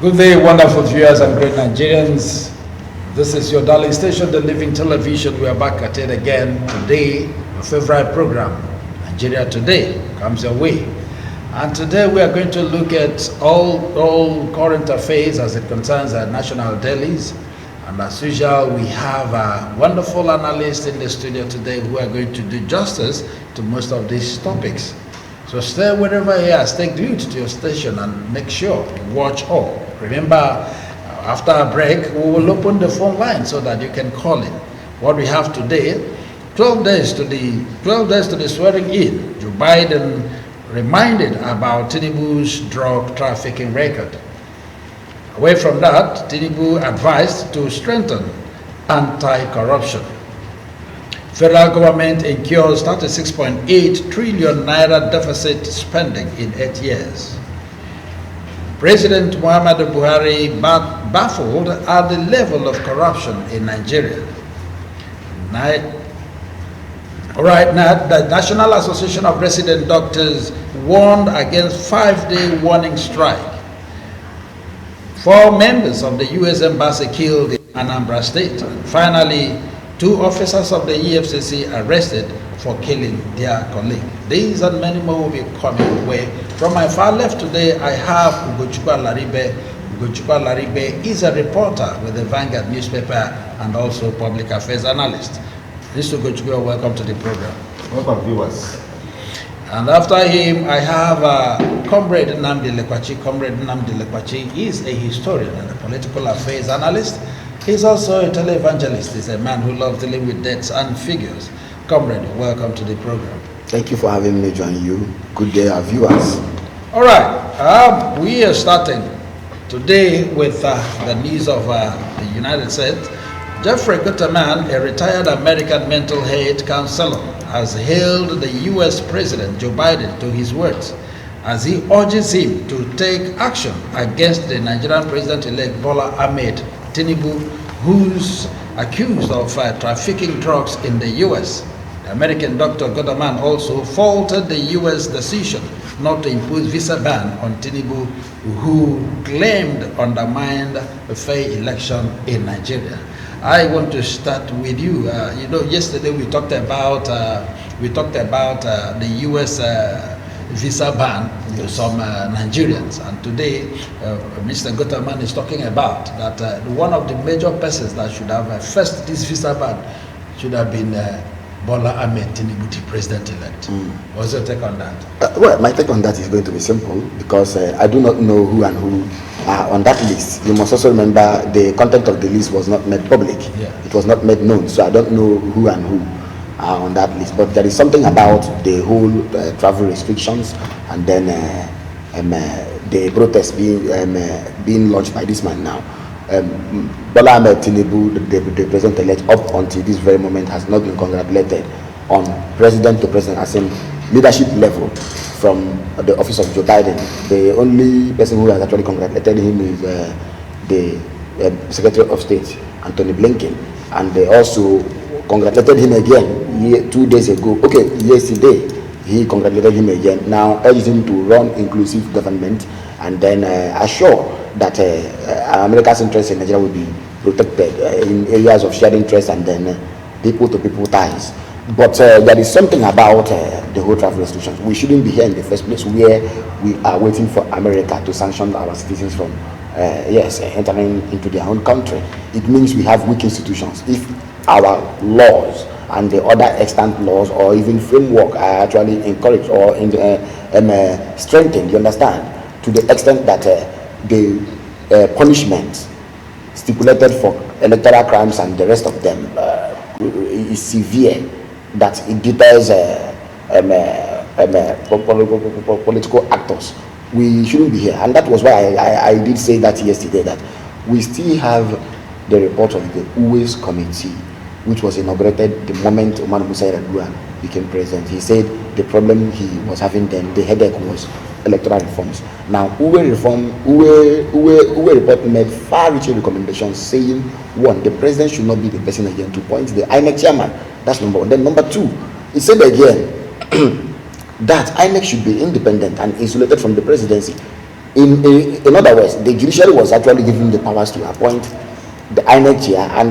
Good day, wonderful viewers and great Nigerians. This is your darling station, The Living Television. We are back at it again today. Your favorite program, Nigeria Today, comes your way. And today we are going to look at all current affairs as it concerns our national dailies. And as usual, we have a wonderful analyst in the studio today who are going to do justice to most of these topics. So stay wherever you are, stay glued to your station and make sure you watch all. Remember, after a break, we will open the phone line so that you can call in. What we have today, 12 days to the swearing in. Joe Biden reminded about Tinubu'S drug trafficking record. Away from that, Tinubu advised to strengthen anti-corruption. Federal government incurs 36.8 trillion naira deficit spending in 8 years. President Muhammadu Buhari baffled at the level of corruption in Nigeria. Now, the National Association of Resident Doctors warned against 5-day warning strike. 4 members of the U.S. Embassy killed in Anambra State. And finally, 2 officers of the EFCC arrested for killing their colleague. These and many more will be coming away. From my far left today, I have Ugochukwu Laribe. Ugochukwu Laribe is a reporter with the Vanguard newspaper and also public affairs analyst. Mr. Ugochukwu, welcome to the program. Welcome, viewers. And after him, I have Comrade Nnamdi Lekwachi. Comrade Nnamdi Lekwachi is a historian and a political affairs analyst. He's also a televangelist. He's a man who loves dealing with dates and figures. Comrade, welcome to the program. Thank you for having me join you. Good day, our viewers. All right, we are starting today with the news of the United States. Jeffrey Gutterman, a retired American mental health counselor, has hailed the U.S. President Joe Biden to his words as he urges him to take action against the Nigerian President-elect Bola Ahmed Tinubu, who's accused of trafficking drugs in the U.S. The American Dr. Gutterman also faulted the U.S. decision not to impose visa ban on Tinubu, who claimed undermined a fair election in Nigeria. I want to start with you. Yesterday we talked about the U.S. visa ban to some Nigerians, and today Mr. Gutterman is talking about that one of the major persons that should have first this visa ban should have been Bola Ahmed Tinubu, the president-elect. What's your take on that? Well, my take on that is going to be simple because I do not know who and who are on that list. You must also remember the content of the list was not made public. Yeah. It was not made known, so I don't know who and who are on that list. But there is something about the whole travel restrictions and then the protest being launched by this man now. Bola Ahmed Tinubu, the president-elect, up until this very moment has not been congratulated on president to president, as in leadership level from the office of Joe Biden. The only person who has actually congratulated him is the Secretary of State, Anthony Blinken, and they also congratulated him again 2 days ago. Okay, yesterday he congratulated him again. Now urged him to run inclusive government and then assure that America's interests in Nigeria will be protected in areas of shared interest and then people-to-people ties. But there is something about the whole travel restrictions. We shouldn't be here in the first place where we are waiting for America to sanction our citizens from entering into their own country. It means we have weak institutions. If our laws and the other extant laws or even framework are actually encouraged or strengthened, you understand, to the extent that the punishment stipulated for electoral crimes and the rest of them is severe, that it deters political actors, we shouldn't be here. And that was why I did say that yesterday, that we still have the report of the UWES committee, which was inaugurated the moment Umar Musa Yar'Adua became president. He said the problem he was having then, the headache, was electoral reforms. Now, UWE report made far-reaching recommendations saying, 1, the president should not be the person again to appoint the INEC chairman. That's number 1. Then number 2, he said again that INEC should be independent and insulated from the presidency. In other words, the judiciary was actually given the powers to appoint the INEC chair and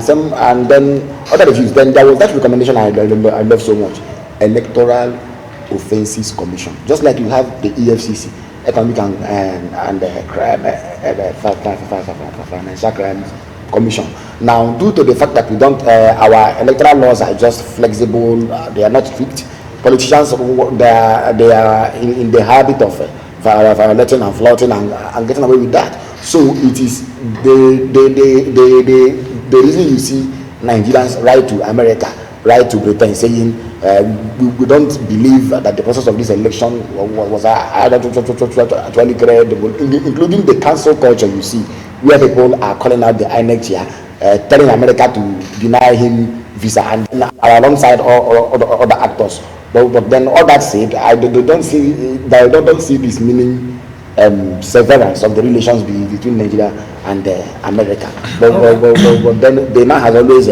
then other reviews. Then there was that recommendation I love so much, Electoral Offences Commission. Just like you have the EFCC, Economic and Financial Crimes Commission. Now, due to the fact that we don't, our electoral laws are just flexible, they are not strict. Politicians, they are in the habit of violating and flouting and getting away with that. So it is the reason you see Nigerians write to America, write to Britain saying we don't believe that the process of this election was actually credible, including the cancel culture you see, where people are calling out the INEC chair, telling America to deny him visa, and alongside all other actors. But then all that said, they don't see this meaning severance of the relations between Nigeria and America. But then the man has always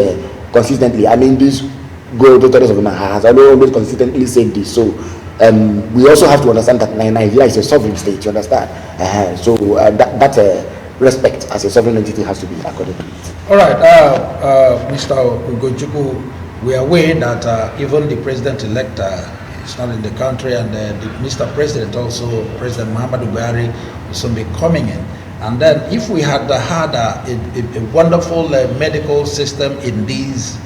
consistently, I mean, this go to terrorist of the man has always consistently said this. So we also have to understand that Nigeria is a sovereign state. You understand? So that respect as a sovereign entity has to be accorded to it. All right, Mr. Ugochukwu, we are aware that even the president-elect is not in the country, and the Mr. President also, President Muhammadu Buhari, will soon be coming in. And then if we had had a wonderful medical system in this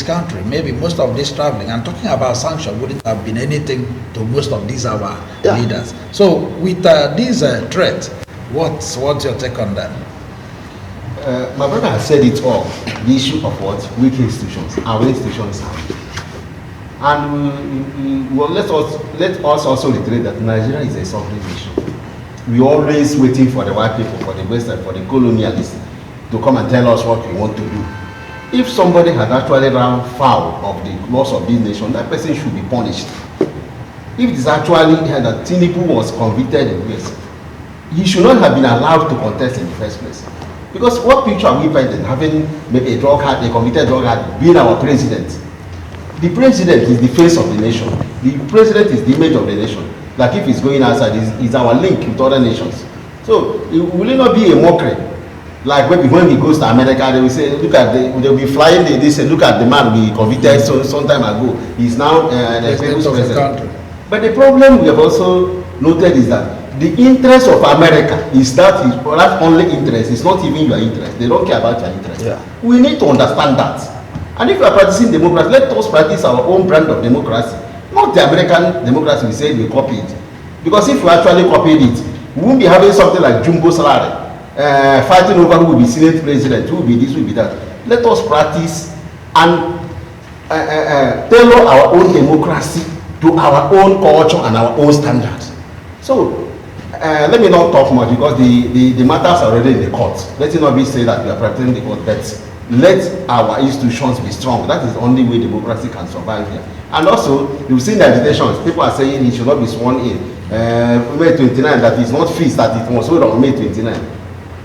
country, maybe most of this traveling, I'm talking about sanction, wouldn't have been anything to most of these our leaders. So with this threat, what's your take on that? My brother has said it all. The issue of what weak institutions, our institutions are weak. And let us also reiterate that Nigeria is a sovereign nation. We always waiting for the white people, for the Western, for the colonialists to come and tell us what we want to do. If somebody had actually run foul of the laws of this nation, that person should be punished. If it is actually that Tinubu was convicted in this, he should not have been allowed to contest in the first place. Because what picture are we painting, having maybe a convicted drug addict being our president? The president is the face of the nation. The president is the image of the nation. Like if he's going outside, is our link with other nations. So will it not be a mockery? Like maybe when he goes to America, they will say, look at they'll be flying, they say, look at the man we convicted some time ago. He's now the people's president. But the problem we have also noted is that the interest of America is that only interest. It's not even your interest. They don't care about your interest. Yeah. We need to understand that. And if we are practicing democracy, let us practice our own brand of democracy. Not the American democracy we say we copy it. Because if we actually copied it, we won't be having something like jumbo salary, fighting over who will be Senate president, who will be this, who will be that. Let us practice and tailor our own democracy to our own culture and our own standards. So, let me not talk much because the matters are already in the court. Let it not be said that we are practicing the court, but let our institutions be strong. That is the only way democracy can survive here. And also, you've seen the agitations. People are saying he should not be sworn in. May 29, that is not fixed, that it was hold on May 29.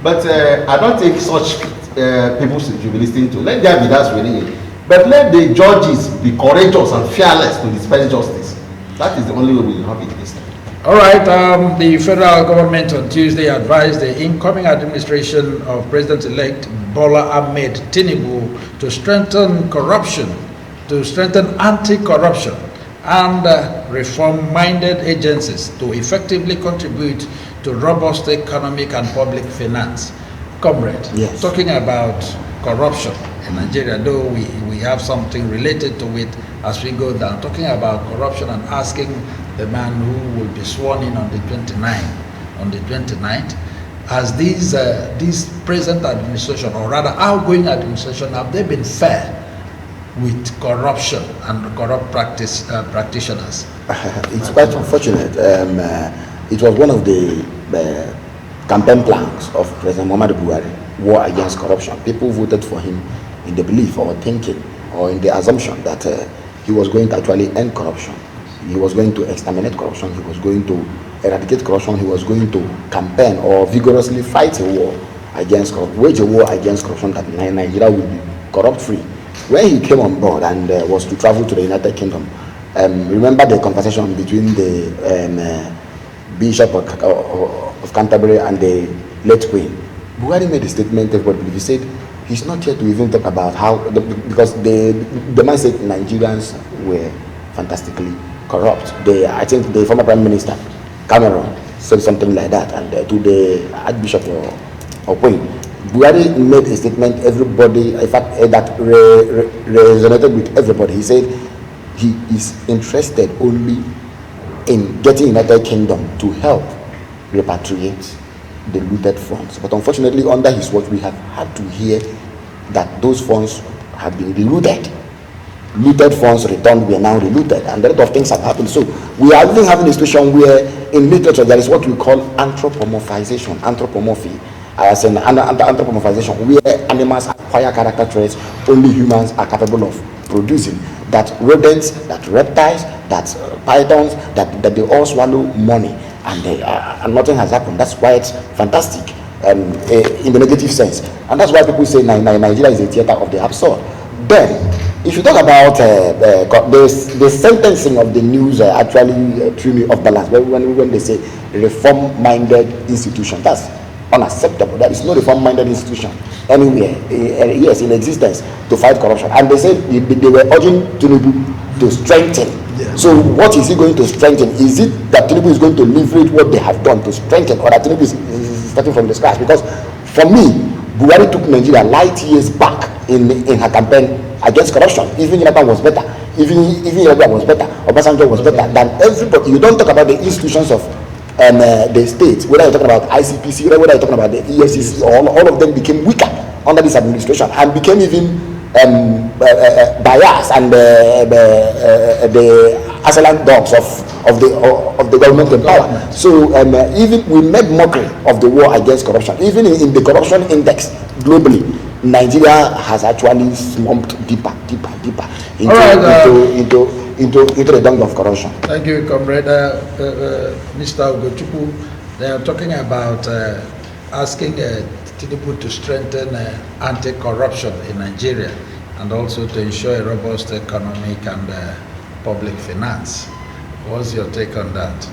But I don't think such people should be listening to. Let there be that really. But let the judges be courageous and fearless to dispense justice. That is the only way we will have it this time. All right, the federal government on Tuesday advised the incoming administration of President-elect Bola Ahmed Tinubu to strengthen corruption, to strengthen anti-corruption and reform-minded agencies to effectively contribute to robust economic and public finance. Comrade, yes. Talking about corruption in Nigeria, though we have something related to it as we go down, talking about corruption and asking the man who will be sworn in on the 29th, as this present administration, or rather outgoing administration, have they been fair with corruption and corrupt practitioners? It's quite unfortunate. It was one of the campaign plans of President Muhammadu Buhari, war against corruption. People voted for him in the belief or thinking or in the assumption that he was going to actually end corruption. He was going to exterminate corruption. He was going to eradicate corruption. He was going to campaign or vigorously fight a war against corruption, wage a war against corruption, that Nigeria will be corrupt-free. When he came on board and was to travel to the United Kingdom, remember the conversation between the Bishop of Canterbury and the late Queen. Buhari made a statement, everybody believed. He said he's not here to even talk about how, because the man said Nigerians were fantastically corrupt. I think the former Prime Minister, Cameron, said something like that, and to the Archbishop of Queen. Buhari made a statement, everybody, in fact, that resonated with everybody. He said he is interested only in getting United Kingdom to help repatriate the looted funds. But unfortunately, under his watch, we have had to hear that those funds have been relooted. Looted funds returned were now relooted, and a lot of things have happened. So we are even having a situation where in literature there is what we call anthropomorphization, anthropomorphy, as in anthropomorphization, where animals acquire character traits only humans are capable of producing. That rodents, that reptiles, that pythons, that they all swallow money, and nothing has happened. That's why it's fantastic in the negative sense, and that's why people say Nigeria is a theater of the absurd. Then, if you talk about the sentencing of the news, actually threw me off balance when they say reform-minded institution. That's unacceptable. There is no reform-minded institution anywhere, yes, in existence to fight corruption. And they said they were urging Tinubu to strengthen. Yeah. So what is he going to strengthen? Is it that Tinubu is going to leverage what they have done to strengthen, or that Tinubu is starting from the scratch? Because for me, Buhari took Nigeria light years back in her campaign against corruption. Even Jonathan was better. Even Yellow was better. Obasanjo was better than everybody. You don't talk about the institutions of the state, whether you're talking about ICPC, whether you're talking about the EFCC, all of them became weaker under this administration and became even biased, and the assailant dogs of the government in power. So even we made mockery of the war against corruption. Even in the corruption index globally, Nigeria has actually slumped deeper into the dung of corruption. Thank you, comrade. Mr. Ugochukwu, they are talking about asking Tinubu to strengthen anti-corruption in Nigeria and also to ensure a robust economic and public finance. What's your take on that?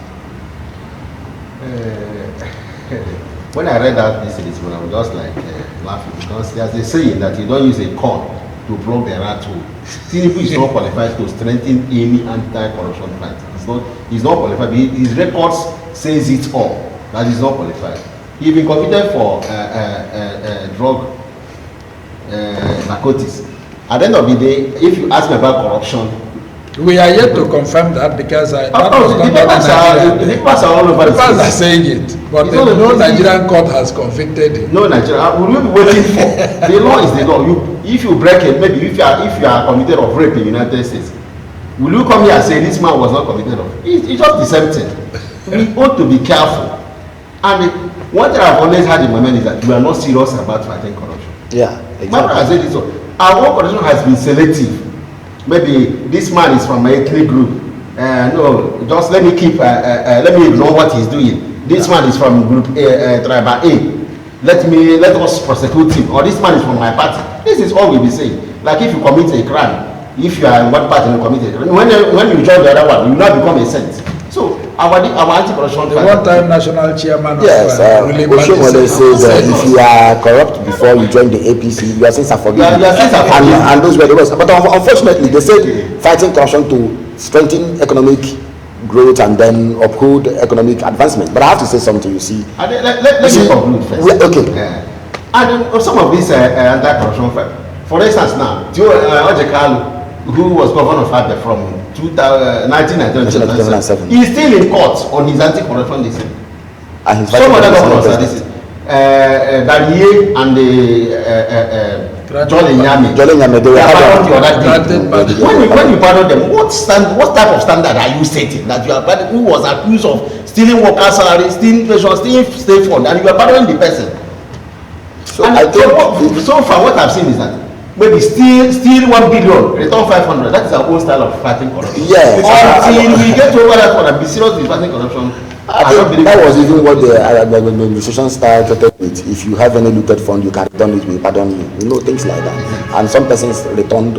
When I read that this one, I was just like laughing, because there's a saying that you don't use a corn to block the rat hole. Tinubu is not qualified to strengthen any anti-corruption fight. He's not qualified. His records says it all. That he's not qualified. He's been convicted for drug narcotics. At the end of the day, if you ask me about corruption, we are yet to confirm that, because that was not done in Nigeria. The papers are all over the papers are saying it, but no Nigerian court has convicted him. No Nigerian. Will you be waiting for? The law is the law. If you break it, maybe if you are convicted of rape in the United States, will you come here and say this man was not convicted of? It's just the same thing. We ought to be careful. And what I've always had in my mind is that we are not serious about fighting corruption. Yeah, exactly. My brother said this. Our corruption has been selective. Maybe this man is from my ethnic group. No, just let me ignore what he's doing. This man is from group tribe A. Let us prosecute him. Or this man is from my party. This is all we'll be saying. Like if you commit a crime, if you are in one party and you commit a crime, when you join the other one, you will not become a saint. So our anti-corruption. The one-time national chairman of Oshomole says if you are corrupt before you join the APC, your sins are forgiven. And those were the words. But unfortunately, they said fighting corruption to strengthen economic growth and then uphold economic advancement. But I have to say something. You see, let me conclude first. Okay. And some of these anti-corruption fight. For instance, now, Ojekalu, who was governor of Abia from 1997, he's still in court on his anti-corruption list. Some other governors are this. Dariye and John Enyame. When you pardon them, what type of standard are you setting? That you are pardoning who was accused of stealing workers' salary, stealing pension, stealing state fund, and you are pardoning the person. So far, what I've seen is that maybe steal 1 billion, return 500. That is our own style of fighting corruption. Yes. Until we get over that one and be serious with fighting corruption. That was even what the administration started with. If you have any looted fund, you can return it, we pardon you. You know, things like that. And some persons returned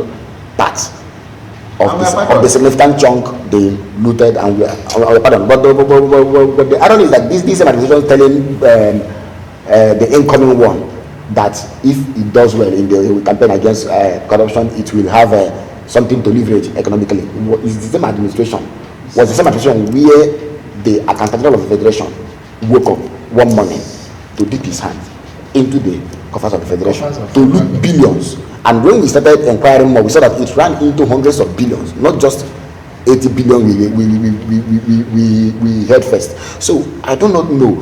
parts of the significant chunk they looted and pardon. But the irony is that this same administration is telling the incoming one that if it does well in the campaign against corruption, it will have something to leverage economically. It's the same administration. Was the same administration where the Accountant General of the Federation woke up one morning to dip his hand into the coffers of the Federation to loot billions. And when we started inquiring more, we saw that it ran into hundreds of billions, not just 80 billion we heard first. So I do not know.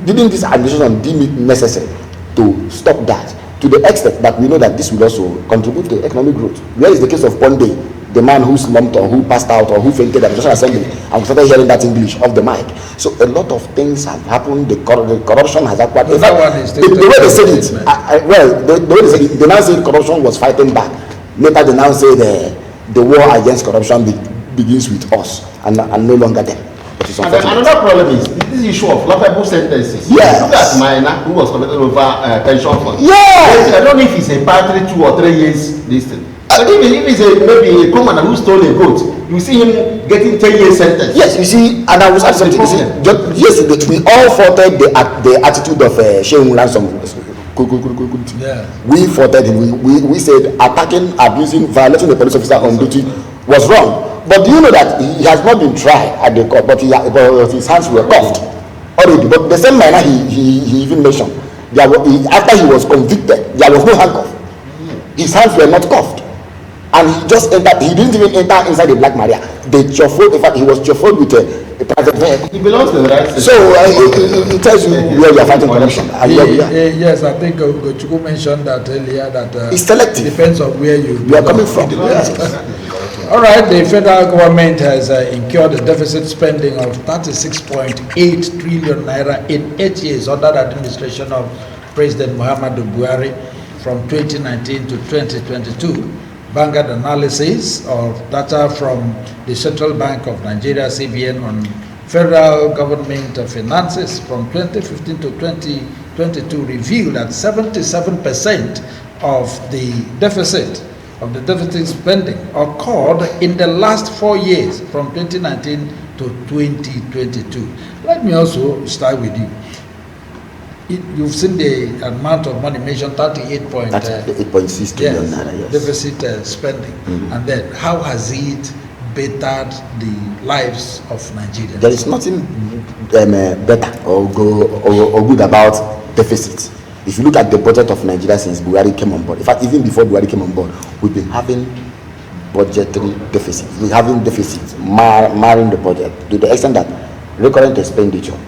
Didn't this administration deem it necessary to stop that, to the extent that we know that this will also contribute to economic growth? Where is the case of Ponde, the man who slumped or who passed out or who fainted at the National Assembly, and we started hearing that English off the mic? So a lot of things have happened. The corruption has happened. In fact, the way they said it, the way they said it, they now say corruption was fighting back. Later they now say the war against corruption begins with us and no longer them. And then another problem is this issue of laughable sentences. Yes. Look at Maina, who was convicted over pension fund. Yes. I don't know if it's a battery 2 or 3 years this thing. But if it's maybe a commoner who stole a goat, you see him getting 10-year sentence. Yes, you see, and I was asking something. Yesterday we all faulted the attitude of Shehu Ransom. Yeah. We faulted him. We said attacking, abusing, violating the police officer on duty was wrong. But do you know that he has not been tried at the court, but his hands were cuffed already. But the same manner he even mentioned, after he was convicted, there was no handcuff. His hands were not cuffed. And he just entered, he didn't even enter inside the Black Maria. They chauffeured, in fact, he was chauffeured with a private vehicle. He belongs to the right system. So it tells you where you are fighting corruption. Yes, I think Gochuku mentioned that earlier, that it's selective. Depends on where you are coming from. All right, the federal government has incurred a deficit spending of 36.8 trillion naira in 8 years under the administration of President Muhammadu Buhari from 2019 to 2022. Vanguard analysis of data from the Central Bank of Nigeria, CBN, on federal government finances from 2015 to 2022 revealed that 77% of the deficit spending occurred in the last 4 years from 2019 to 2022. Let me also start with you. You've seen the amount of money mentioned, 38.6 trillion naira, yes. Deficit spending. And then how has it bettered the lives of Nigerians? There is nothing better or good about deficit. If you look at the budget of Nigeria since Buhari came on board, in fact, even before Buhari came on board, we've been having budgetary deficit. We're having deficits marring the budget to the extent that recurrent expenditure,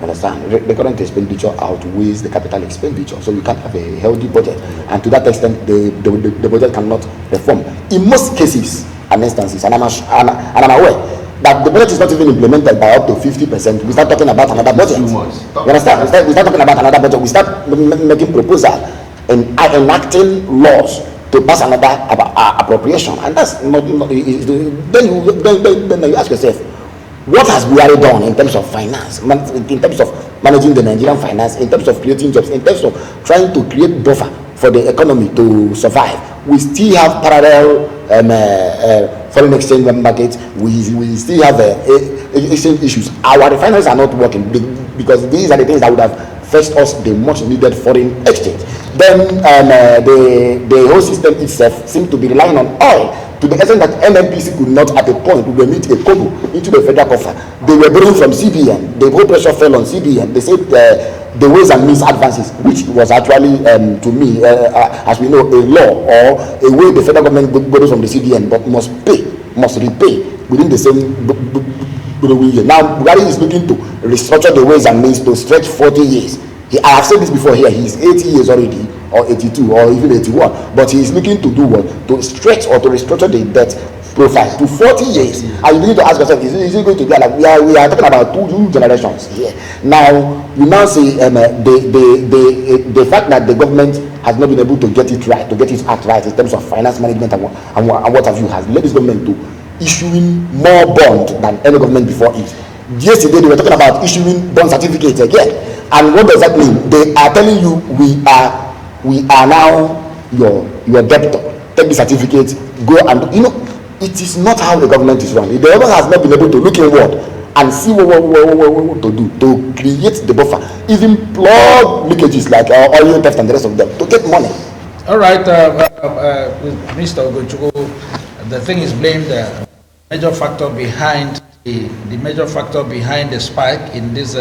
understand? Recurrent expenditure outweighs the capital expenditure, so you can't have a healthy budget, and to that extent, the budget cannot perform. In most cases and instances, and I'm aware that the budget is not even implemented by up to 50%. We start talking about another budget. You understand? We start talking about another budget. We start making proposal and enacting laws to pass another appropriation, and that's not. Then you ask yourself, what has Buhari done in terms of finance, in terms of managing the Nigerian finance, in terms of creating jobs, in terms of trying to create buffer for the economy to survive? We still have parallel foreign exchange markets. We still have exchange issues. Our refineries are not working because these are the things that would have fetched us the much needed foreign exchange. Then the whole system itself seems to be relying on oil, to the extent that NNPC could not at a point meet a kobo into the federal coffer. They were borrowing from CBN. The whole pressure fell on CBN. They said the ways and means advances, which was actually to me, as we know, a law or a way the federal government borrows from the CBN, but must repay within the same borrowing year. Now Buhari is looking to restructure the ways and means to stretch 40 years. I have said this before here, he's 80 years already, or 82, or even 81, but he is looking to do what? To stretch or to restructure the debt profile to 40 years. And you need to ask yourself, is it going to be like, we are talking about two generations here. Now, you now see the fact that the government has not been able to get it right, to get its act right in terms of finance management and what have you, has led this government to issuing more bond than any government before it. Yesterday, they were talking about issuing bond certificates again. And what does that mean? They are telling you, we are now your debtor. Take the certificate, go and It is not how the government is run. The government has not been able to look inward and see what to do to create the buffer, even plug leakages like oil theft and the rest of them to get money. All right, Mr. Ogochukwu, the thing is blamed the major factor behind the spike in this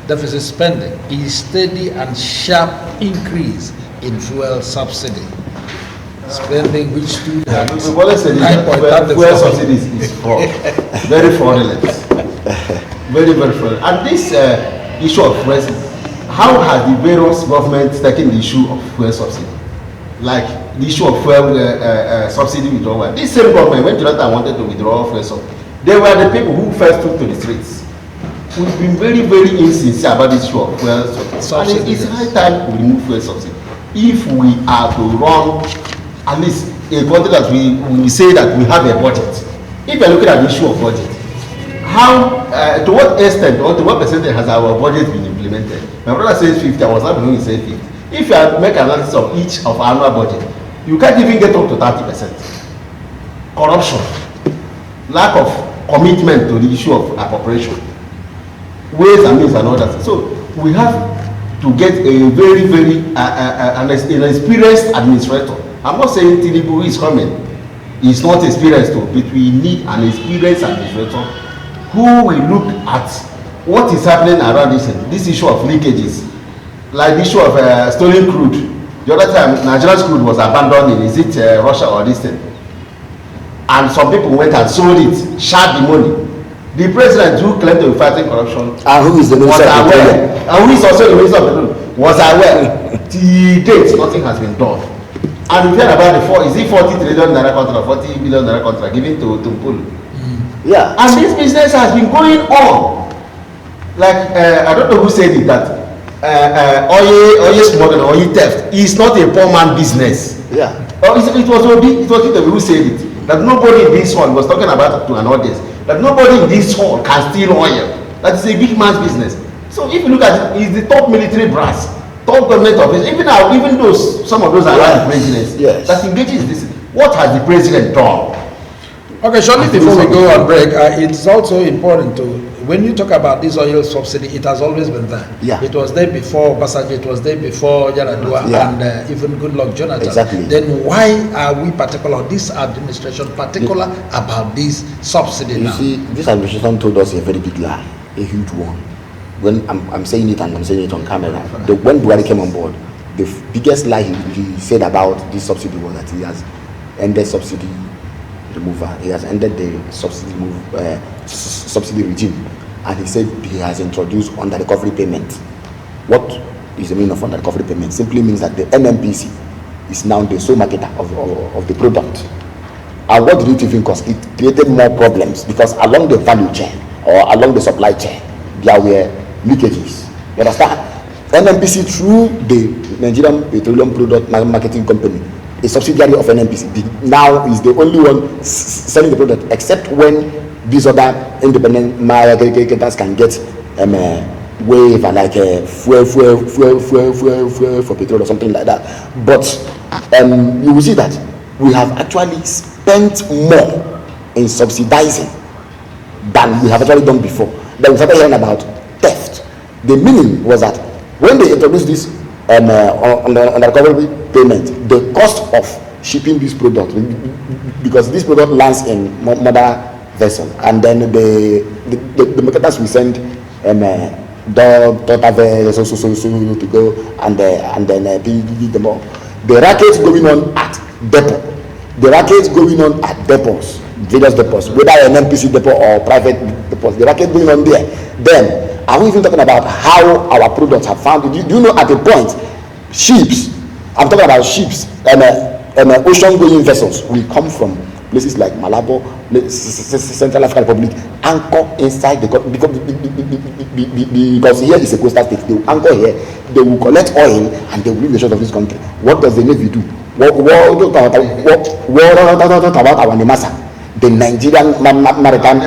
deficit spending is steady and sharp increase in fuel subsidy. Spending which stood at 9.34. Fuel subsidies is fraud. Very fraudulent. Very fraudulent. And this issue of fuel, how has the various governments taken the issue of fuel subsidy? Like the issue of fuel subsidy withdrawal. This same government, when Jonathan wanted to withdraw fuel subsidy, they were the people who first took to the streets. We've been very, very insincere about this issue of fuel subsidy. And it's high time we remove fuel subsidy. If we are to run at least a country that we say that we have a budget. If you're looking at the issue of budget, how, to what extent or to what percentage has our budget been implemented? My brother says 50, I was not going to say 50. If you make analysis of each of our annual budget, you can't even get up to 30%. Corruption, lack of commitment to the issue of appropriation, ways and means and all that. So we have to get a very, very an experienced administrator. I'm not saying Tinubu is coming. He's not experienced too, but we need an experienced administrator who will look at what is happening around this issue of leakages, like the issue of stolen crude. The other time, Nigerian crude was abandoned in, is it Russia or this thing? And some people went and sold it, shared the money. The president who claimed to be fighting corruption who is the minister of petroleum, and who is also the minister of petroleum, was aware. Till date, nothing has been done. And we heard about is it 40 trillion naira contract, 40 billion naira contract given to Tinubu'S? Yeah. And this business has been going on. Like, I don't know who said it, that oil smuggling, oil theft is not a poor man business. Yeah. It was Tinubu who said it. That nobody in this hall was talking about to an audience. That nobody in this hall can steal oil. That is a big man's business. So if you look at it, he's the top military brass, top government office, even those, some of those are the presidents that engages this. What has the president done? Okay, shortly before we go on break, it's also important to, when you talk about this oil subsidy, it has always been there. Yeah. It was there before Basaji, it was there before Yaradua, and even Goodluck Jonathan. Exactly. Then why are we particular, this administration particular about this subsidy now? You see, this administration told us a very big lie, a huge one. When I'm saying it and I'm saying it on camera, when Buhari came on board, the biggest lie he said about this subsidy was that he has ended subsidy removal. He has ended the subsidy regime, and he said he has introduced under recovery payment. What is the meaning of under recovery payment? Simply means that the NNPC is now the sole marketer of the product. And what did it even cause? It created more problems because along the value chain or along the supply chain, there were leakages. You understand? NNPC, through the Nigerian Petroleum Product Marketing Company, a subsidiary of NNPC, now is the only one selling the product, except when these other independent marketers can get wave like fuel for petrol or something like that. But you will see that we have actually spent more in subsidizing than we have actually done before. Then we started hearing about theft. The meaning was that when they introduced this on the recovery payment, the cost of shipping this product, because this product lands in mother vessel, and then the marketers will send daughter vessel so to go, and then pick them up. The rackets going on at depot, various depots, whether an NPC depot or private depots, the racket going on there. Then are we even talking about how our products have found it? Do you know at a point, ships, I'm talking about ships and ocean going vessels will come from places like Malabo, Central African Republic, anchor inside the because here is a coastal state. They will anchor here, they will collect oil, and they will leave the shores of this country. What does the Navy do? What about our NIMASA, the Nigerian Maritime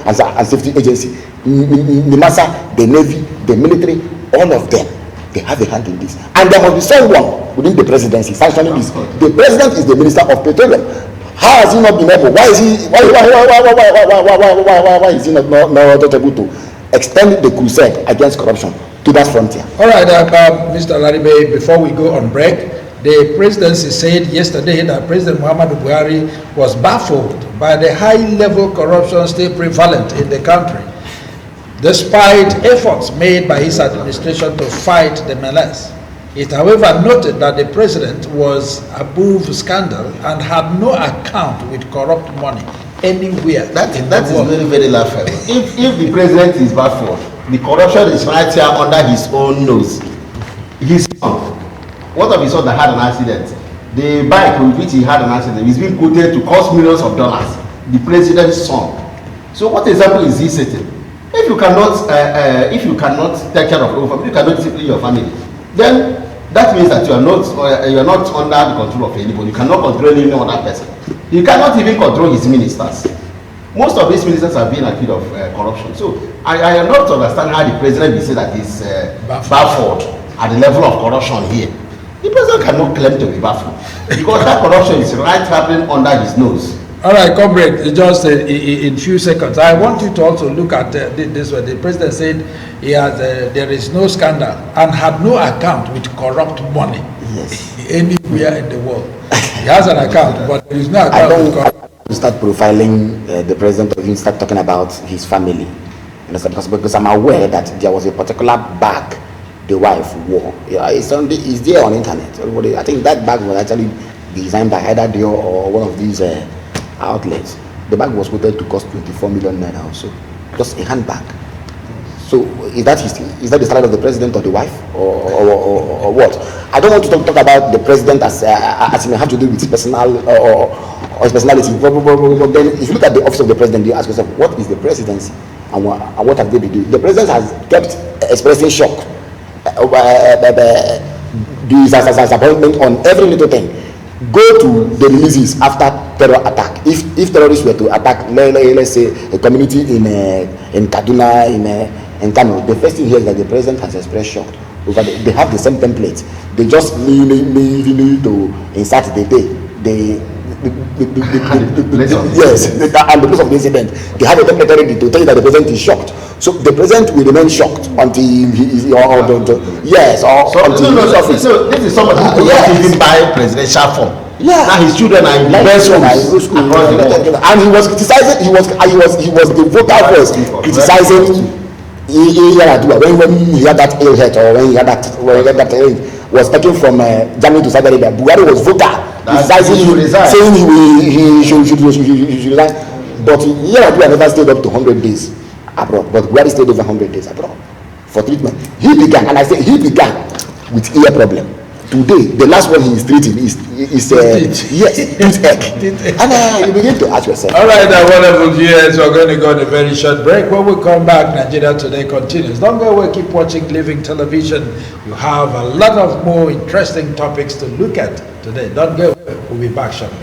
and Safety Agency? NIMASA, the Navy, the military, all of them They have a hand in this, and there must be someone within the presidency sanctioning this. The president is the minister of petroleum. How has he not been able? Why is he not able to extend the crusade against corruption to that frontier? All right, Mr. Laribe, before we go on break, the presidency said yesterday that President Muhammadu Buhari was baffled by the high-level corruption still prevalent in the country, despite efforts made by his administration to fight the menace. It, however, noted that the president was above scandal and had no account with corrupt money anywhere. That is very, very laughable. If the president is baffled, the corruption is right here under his own nose. His son, what of his son that had an accident? The bike with which he had an accident is being quoted to cost millions of dollars. The president's son. So what example is he setting? If you cannot take care of your family, you cannot discipline your family, then that means that you are not under the control of anybody. You cannot control any other person. You cannot even control his ministers. Most of these ministers have been accused of corruption. So I am not to understand how the president will say that he's baffled at the level of corruption here. The president cannot claim to be baffled because that corruption is right happening under his nose. All right, comrade, just in few seconds, I want you to also look at this one. The president said he has, there is no scandal and had no account with corrupt money anywhere in the world. He has an account, but there is no account with corrupt money. To start profiling the president, or even start talking about his family. Because I'm aware that there was a particular bag the wife wore. Yeah, it's there on the internet. I think that bag was actually designed by either Dior or one of these outlets. The bag was quoted to cost 24 million naira or so. Just a handbag. So is that the salary of the president or the wife or what? I don't want to talk about the president as it may have to do with his personal or his personality. But then if you look at the office of the president, you ask yourself, what is the presidency and what have they been doing? The president has kept expressing shock, disappointment on every little thing. Go to the releases after terror attack. If terrorists were to attack, let's say a community in Kaduna, in Kano, the first thing here is that the president has expressed shock. They have the same template. They just need to insert the day. And the place of the incident. They have a template already to tell you that the president is shocked. So the president will remain shocked until he is until his office. So this is somebody who could not even buy presidential form. Yeah. Now his children are in the best school, and he was criticizing. He was the vocal voice criticizing when he had that ill health, or when he had that was taken from Germany to Saudi Arabia. Buhari was vocal criticizing him, saying he should resign. But Yar'Adua never stayed up to 100 days abroad. But Buhari stayed over 100 days abroad for treatment. He began, and I say he began with ear problem. Today, the last one he is treating is toothache. And you begin to ask yourself. All right, wonderful viewers, we're going to go on a very short break. When we come back, Nigeria Today continues. Don't go away, keep watching Living Television. You have a lot of more interesting topics to look at today. Don't go away, we'll be back shortly.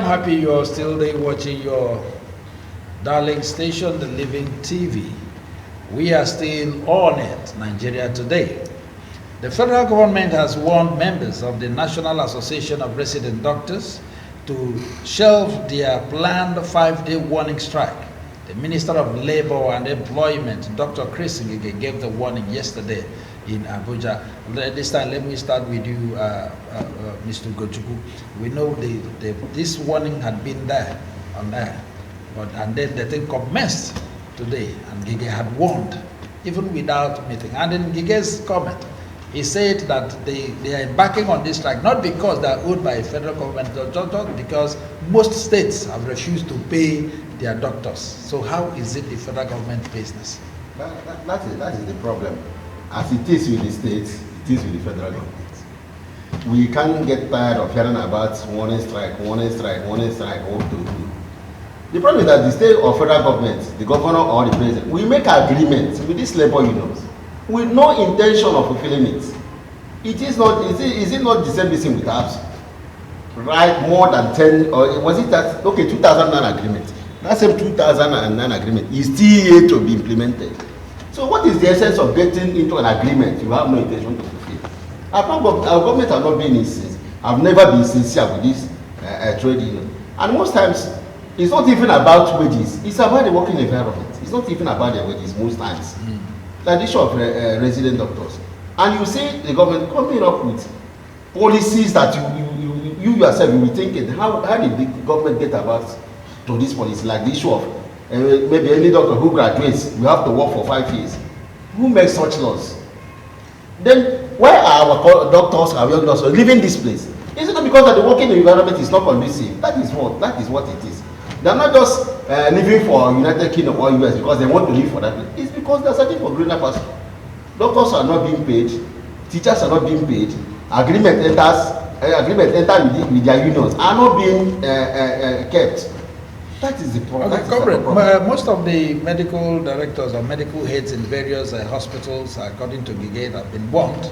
happy you're still there watching your darling station, The Living TV. We are still on it, Nigeria Today. The federal government has warned members of the National Association of Resident Doctors to shelve their planned 5-day warning strike. The Minister of Labor and Employment, Dr. Chris Ngige, gave the warning yesterday in Abuja. This time, let me start with you, Mr. Gochuku. We know this warning had been there on there, and then the thing commenced today, and Ngige had warned, even without meeting. And in Ngige's comment, he said that they are embarking on this strike not because they are owed by federal government, just because most states have refused to pay their doctors. So how is it the federal government business? That is the problem. As it is with the states, it is with the federal government. We can't get tired of hearing about warning strike, what to do. The problem is that the state or federal government, the governor or the president, we make agreements with these labor unions with no intention of fulfilling it. Is it not the same thing with us? Right, more than 10, or was it that, okay, 2009 agreement. That same 2009 agreement is still yet to be implemented. So what is the essence of getting into an agreement you have no intention to fulfill? Our government have not been sincere. I've never been sincere with this trade union. And most times, it's not even about wages. It's about the working environment. It's not even about the wages most times. The issue of resident doctors. And you see the government coming up with policies that you yourself will be thinking, how did the government get about to this policy? Like the issue of maybe any doctor who graduates, you have to work for 5 years. Who makes such laws? Then why are our doctors, our young doctors leaving this place? Is it not because that the working environment is not conducive? That is what it is. They are not just living for United Kingdom or US because they want to live for that place. It's because they are searching for greener pastures. Doctors are not being paid, teachers are not being paid, agreement entered with their unions are not being kept. That is the problem. Okay, most of the medical directors or medical heads in various hospitals, according to Ngige, have been warned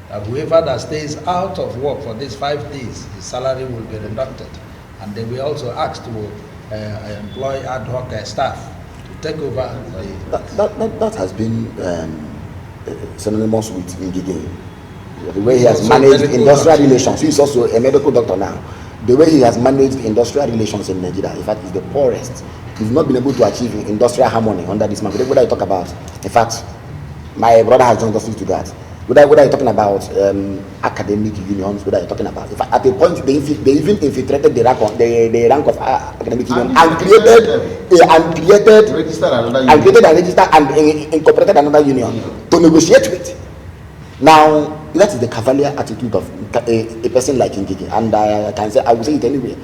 that whoever that stays out of work for these 5 days, his salary will be reducted. And they will also ask to employ ad hoc staff to take over. That has been synonymous with Ngige. The way he has managed industrial relations. He is also a medical doctor now. The way he has managed industrial relations in Nigeria, in fact, is the poorest. We've not been able to achieve industrial harmony under this man. What are you talking about? In fact, my brother has joined us to that. What are you talking about? Academic unions. What are you talking about? In fact, at a point, they even infiltrated the rank of academic union and registered and incorporated another union to negotiate with. Now, that is the cavalier attitude of a person like Ngige, and I will say it anyway.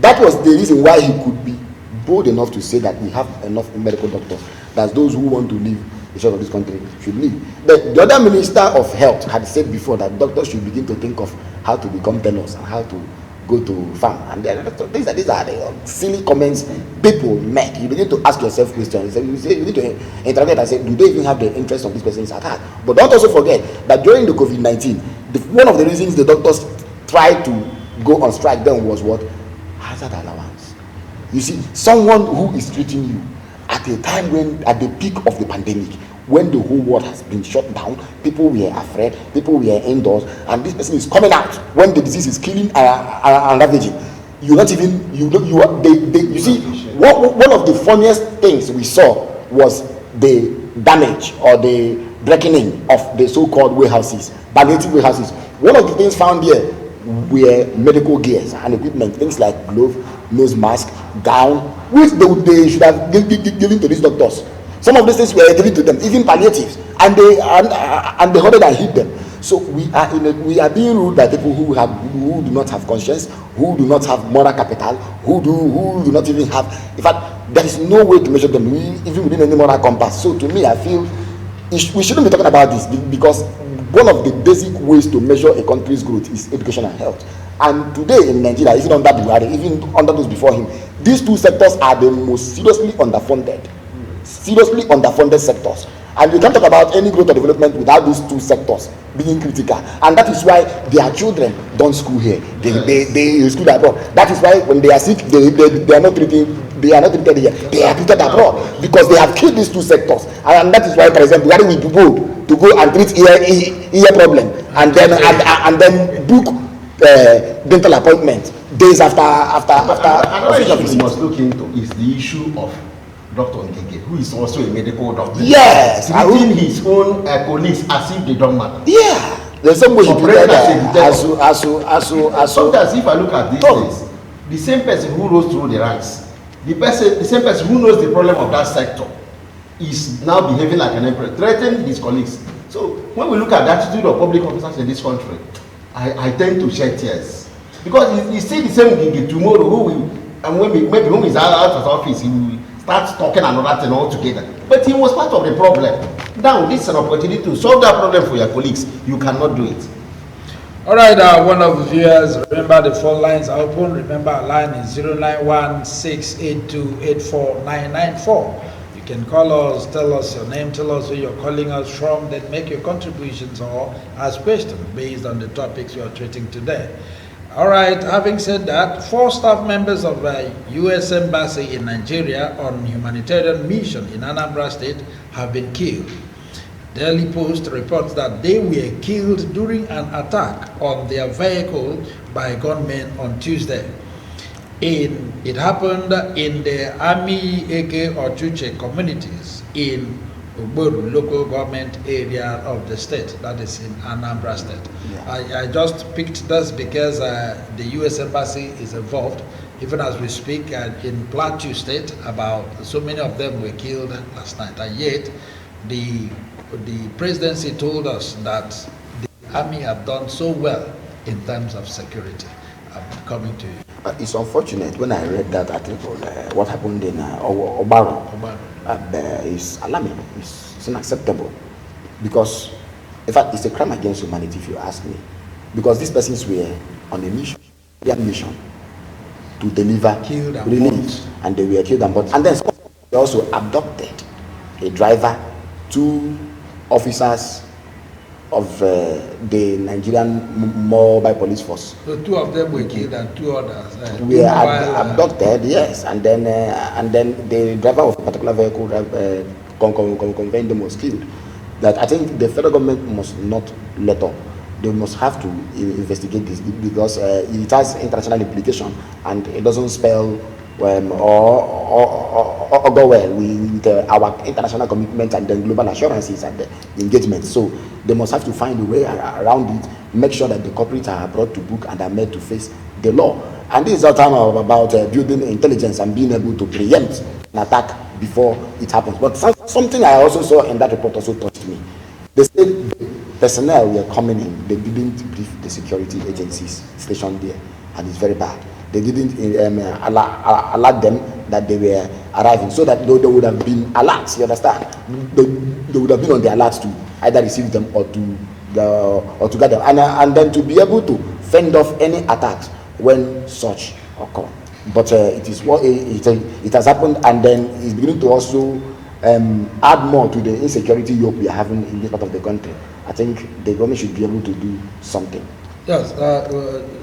That was the reason why he could be bold enough to say that we have enough medical doctors, that those who want to leave the shore of this country should leave. But the other minister of health had said before that doctors should begin to think of how to become tenors and how to go to farm. And these are the silly comments people make. You begin to ask yourself questions. You need to interrogate and say, do they even have the interest of this person at heart? But don't also forget that during the COVID-19, one of the reasons the doctors tried to go on strike then was what? Hazard allowance. You see, someone who is treating you at a time when, at the peak of the pandemic, when the whole world has been shut down, people were afraid, people were indoors, and this person is coming out when the disease is killing and ravaging. You see, one of the funniest things we saw was the damage or the breaking in of the so-called warehouses, palliative warehouses. One of the things found here were medical gears and equipment, things like glove, nose mask, gown, which they should have given to these doctors. Some of these things were given to them, even palliatives, and they hoarded and hid them. So we are being ruled by people who do not have conscience, who do not have moral capital, who do not even have. In fact, there is no way to measure them, even within any moral compass. So to me, I feel we shouldn't be talking about this, because one of the basic ways to measure a country's growth is education and health. And today in Nigeria, even under Buhari, even under those before him, these two sectors are the most seriously underfunded sectors. And you can't talk about any growth or development without those two sectors being critical. And that is why their children don't school here. They school abroad. That is why when they are sick, they are not treated here. They are treated abroad because they have killed these two sectors. And that is why, for example, Buhari will be bold to go and treat ear problem and then book dental appointment days after. Another issue we must look into is the issue of Dr. Ngige, who is also a medical doctor. Yes. Treating his own colleagues as if they don't matter. Yeah. There's somebody who did Sometimes if I look at these things, the same person who rose through the ranks, the same person who knows the problem of that sector is now behaving like an emperor, threatening his colleagues. So when we look at the attitude of public officers in this country, I tend to shed tears. Because you see the same Ngige tomorrow, maybe when he's out of office, he will start talking another thing altogether. But he was part of the problem. Now, this is an opportunity to solve that problem for your colleagues. You cannot do it. All right, one of the viewers, remember the phone lines are open. Remember our line is 091-682-84994. You can call us, tell us your name, tell us where you're calling us from, then make your contributions or ask questions based on the topics we are treating today. All right, having said that, 4 staff members of the U.S. Embassy in Nigeria on humanitarian mission in Anambra State have been killed. Daily Post reports that they were killed during an attack on their vehicle by gunmen on Tuesday. It happened in the Ami Eke or Chuche communities in Oboru local government area of the state, that is in Anambra State. Yeah. I just picked this because the U.S. Embassy is involved. Even as we speak, in Plateau State, about so many of them were killed last night. And yet, the presidency told us that the army have done so well in terms of security. I'm coming to you. It's unfortunate when I read that article, what happened in Obaro. It's alarming, it's unacceptable, because in fact it's a crime against humanity if you ask me, because these persons were on a mission, their mission to deliver relief, and they were killed and bought. And then they also abducted a driver, 2 officers of the Nigerian mobile police force. So 2 of them were killed and 2 others were abducted, yes, and then the driver of a particular vehicle conveying them was killed. That I think the federal government must not let up. They must have to investigate this because it has international implication and it doesn't spell or go well with our international commitments and then global assurances and the engagement. So they must have to find a way around it, make sure that the culprits are brought to book and are made to face the law. And this is all time about building intelligence and being able to preempt an attack before it happens. But something I also saw in that report also touched me. They said the personnel were coming in, they didn't brief the security agencies stationed there, and it's very bad. They didn't alert them that they were arriving, so that they would have been alerts, you understand? They would have been on the alerts to either receive them or to get them, and then to be able to fend off any attacks when such occur. But it has happened, and then it's beginning to also add more to the insecurity yoke we are having in this part of the country. I think the government should be able to do something. Yes,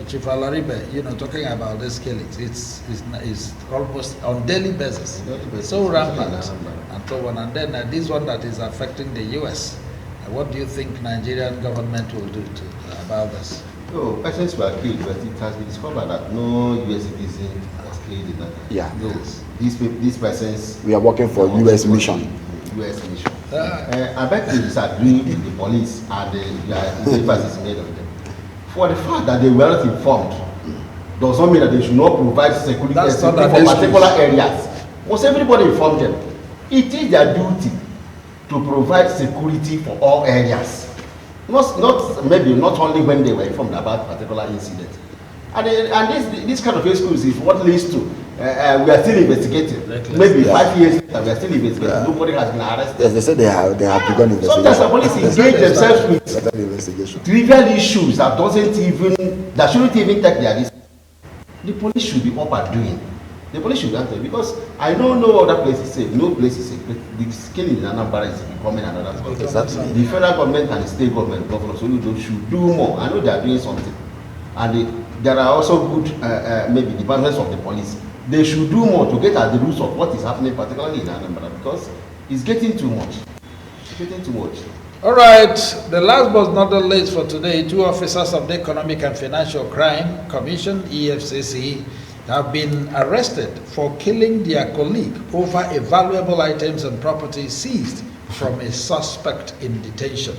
Chief Alaribe, talking about these killings, it's almost on daily basis. So rampant and so on. And then this one that is affecting the U.S. What do you think Nigerian government will do about this? No, persons were killed, but it has been discovered that no U.S. citizen was killed in that. Yeah. Those these persons. We are working for U.S. mission. U.S. mission. I bet to disagree with the police and the emphasis made on them. For the fact that they were not informed does not mean that they should not provide security for particular areas. Must everybody inform them? It is their duty to provide security for all areas. Not only when they were informed about particular incident. And this kind of excuse is what leads to we are still investigating. Maybe 5 years later, we are still investigating. Yeah. Nobody has been arrested. Yes, they said they have begun investigation. Sometimes the police engage themselves with trivial issues that shouldn't even take their risk. The police should be up and doing. The police should answer, because I don't know other places safe. No place is safe. The killing in Anambra is becoming another problem. Exactly. The federal government and the state government, governors, should do more. I know they are doing something, and there are also good, maybe departments of the police. They should do more to get at the roots of what is happening, particularly in Anambra, because it's getting too much. It's getting too much. All right, the last but not the least for today, 2 officers of the Economic and Financial Crime Commission, EFCC, have been arrested for killing their colleague over a valuable items and property seized from a suspect in detention.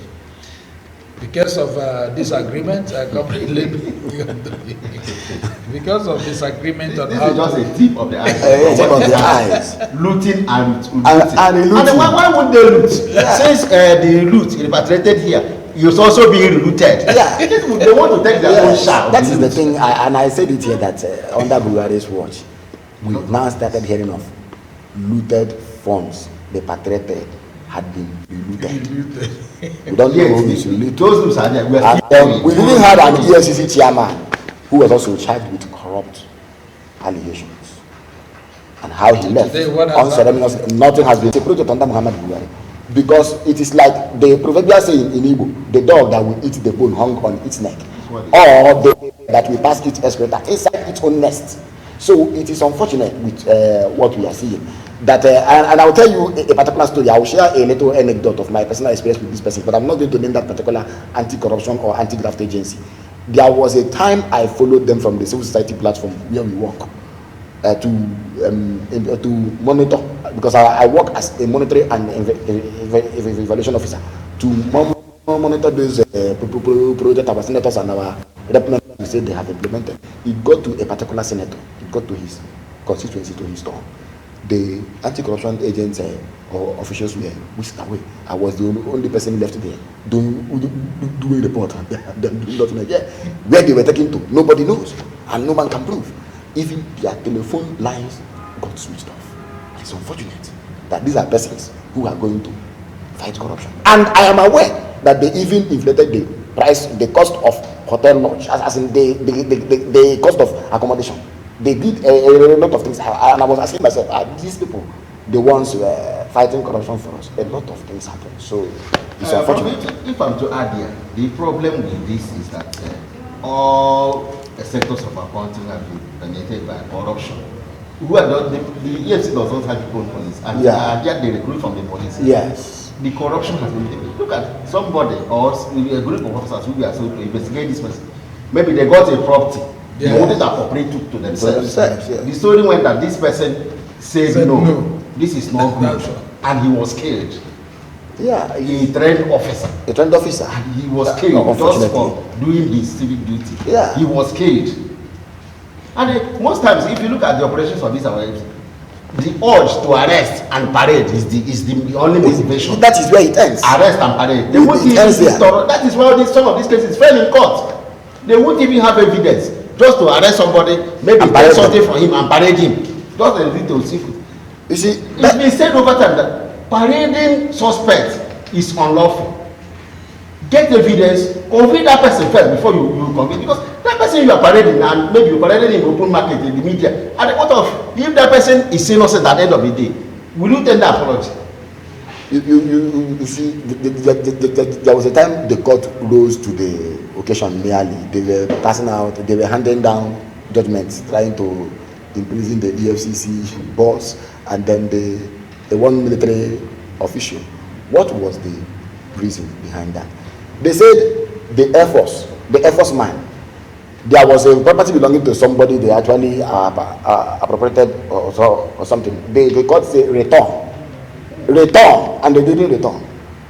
Because of disagreement, because of disagreement on this how is just a tip of the iceberg. Tip of the eyes. Looting and looting. And then why would they loot? Yeah. Since the loot repatriated here, it's also being looted. Yeah. They want to take their own share. That is the thing, and I said it here that under Buhari's watch, we've now started hearing of looted funds repatriated had been looted. We don't know who is looted. Those loots are there. We even had an EFCC chairman who was also charged with corrupt allegations, and how he left unceremoniously. Nothing has been separated under Muhammad Buhari. Because it is like the proverbial saying in Igbo, the dog that will eat the bone hung on its neck, or the that will pass its excreta inside its own nest. So it is unfortunate with what we are seeing. That and I will tell you a particular story. I will share a little anecdote of my personal experience with this person, but I'm not going to name that particular anti-corruption or anti-graft agency. There was a time I followed them from the civil society platform where we work to monitor, because I work as a monetary and evaluation officer, to monitor those projects our senators and our representatives say they have implemented. It got to a particular senator, it got to his constituency, to his town. The anti-corruption agents or officials were whisked away. I was the only person left there doing report and them doing nothing like that. Where they were taken to, nobody knows, and no man can prove. Even their telephone lines got switched off. It's unfortunate that these are persons who are going to fight corruption. And I am aware that they even inflated the price, the cost of hotel lodge, as in the cost of accommodation. They did a lot of things, and I was asking myself, are these people the ones fighting corruption for us? A lot of things happen, so it's unfortunate. If I'm to add here, the problem with this is that all sectors of accounting have been permeated by corruption. Who are not, the EFC does not have its own police, and yet they recruit from the police. Yes. The corruption has been taken. Look at somebody or a group of officers who are so to investigate this person. Maybe they got a property. They wanted to appropriate to themselves. The story went that this person said no, this is not good, and he was killed. Yeah, a trained officer. A trained officer. And he was killed just for doing his civic duty. Yeah. He was killed. And most times, if you look at the operations of these arrests, the urge to arrest and parade is the only motivation. That is where it ends. Arrest and parade. They won't even that is why some of these cases fail in court. They won't even have evidence. Just to arrest somebody, maybe take something for him and parade him. Just a little secret. You see, it's been said over time that parading suspects is unlawful. Get evidence, convict that person first before you convict, because that person you are parading, and maybe you paraded in open market in the media, and what of if that person is innocent at the end of the day, will you tender apology? You see, there was a time the court rose to the occasion merely. They were passing out, they were handing down judgments, trying to imprison the EFCC boss and then the one military official. What was the reason behind that? They said the Air Force man, there was a property belonging to somebody they actually appropriated or something. The court said return, and they didn't return.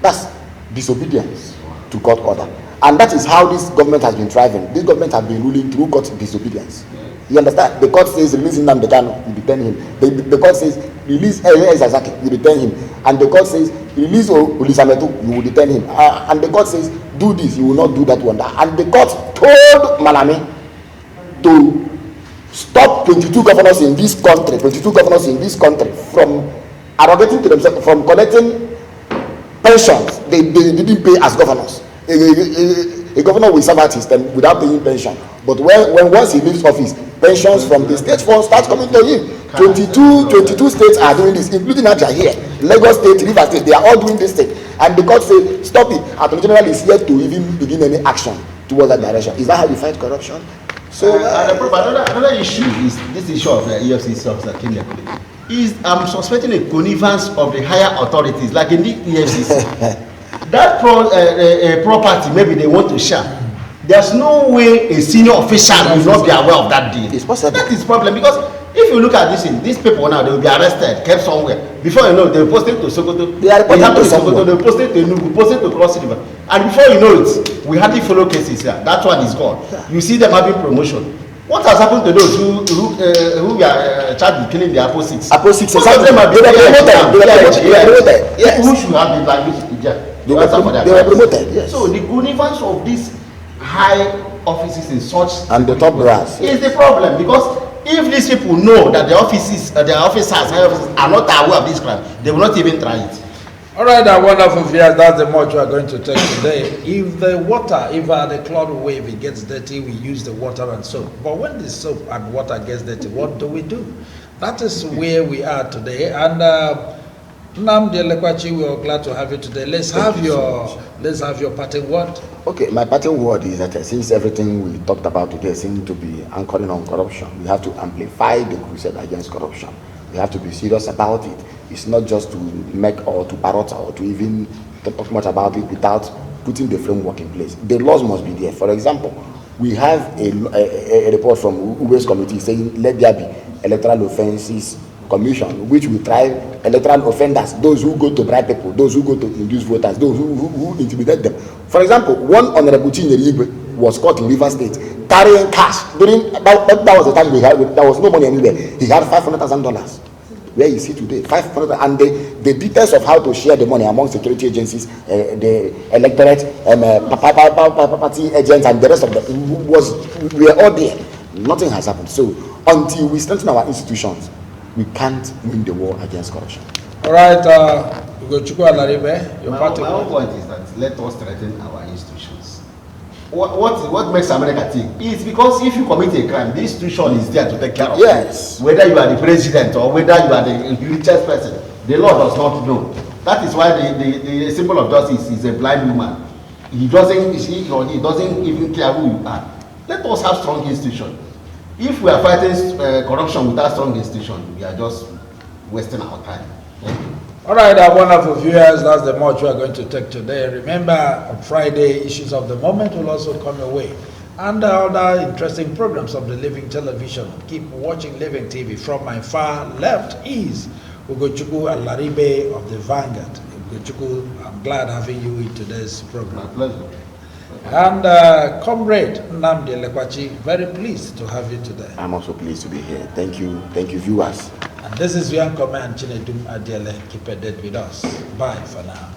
That's disobedience to court order. And that is how this government has been thriving. This government has been ruling through court disobedience. You understand? The court says release Nnamdi Kanu, you detain him. The court says release Ezazaki, you detain him. And the court says release Olisametu, you will detain him. And the court says do this, you will not do that one. And the court told Malami to stop 22 governors in this country from arrogating to themselves, from collecting pensions they didn't pay as governors. A governor will serve out his term without paying pension. But when once he leaves office, pensions from the state fund start coming to him. 22 states are doing this, including Nigeria here. Lagos State, Rivers State, they are all doing this thing. And the court say, stop it. Attorney General is yet to even begin any action towards that direction. Is that how you fight corruption? So another issue is this issue of the EFCC officer Kenya. I'm suspecting a connivance of the higher authorities, like in the EFCC. That property, maybe they want to share. There's no way a senior official will not be aware of that deal. It's possible. That is problem, because if you look at this, these people now, they will be arrested, kept somewhere. Before you know, they will post it to Sokoto. They are reporting to Sokoto. They will post it to Enugu, post it to Cross River. And before you know it, we hardly follow cases here. That one is gone. You see them having promotion. What has happened to those who are charged with killing the Apo-6? Apo-6, some of them are being promoted. Yes. Who should have been like this? They were promoted. Yes. So the connivance of these high offices in such and the top brass is the problem, because if these people know that their officers are not aware of this crime, they will not even try it. All right, our wonderful viewers, that's the much we are going to take today. If the water, if the cloud wave, it gets dirty, we use the water and soap. But when the soap and water gets dirty, what do? That is where we are today. And Nnamdi Elekwachi, we are glad to have you today. Let's have your parting word. Okay, my parting word is that since everything we talked about today seems to be anchoring on corruption, we have to amplify the crusade against corruption. We have to be serious about it. It's not just to make or to parrot or to even talk much about it without putting the framework in place. The laws must be there. For example, we have a report from Ube's committee saying let there be electoral offences commission, which will try electoral offenders, those who go to bribe people, those who go to induce voters, those who intimidate them. For example, one honorable Chinyere was caught in Rivers State carrying cash during that was the time there was no money anywhere. He had $500,000. Where is he today? 500, and the details of how to share the money among security agencies, the electorate, party agents, and the rest of them we are all there. Nothing has happened. So until we strengthen our institutions, we can't win the war against corruption. All right, Ugochukwu Alaribe, your party. My own point is that let us strengthen our institutions. What makes America tick is because if you commit a crime, the institution is there to take care of yes. you. Whether you are the president or whether you are the richest person, the law does not know. That is why the symbol of justice is a blind woman. He doesn't even care who you are. Let us have strong institutions. If we are fighting corruption without strong institution, we are just wasting our time. All right, our wonderful viewers, that's the much we are going to take today. Remember, on Friday, issues of the moment will also come your way. And other interesting programs of the Living Television. Keep watching Living TV. From my far left is Ugochukwu Alaribe of the Vanguard. Ugochukwu, I'm glad having you in today's program. My pleasure. And Comrade Nnamdi Elekwachi, very pleased to have you today. I'm also pleased to be here. Thank you, viewers. And this is your command, Chinedum Adiele. Keep it dead with us. Bye for now.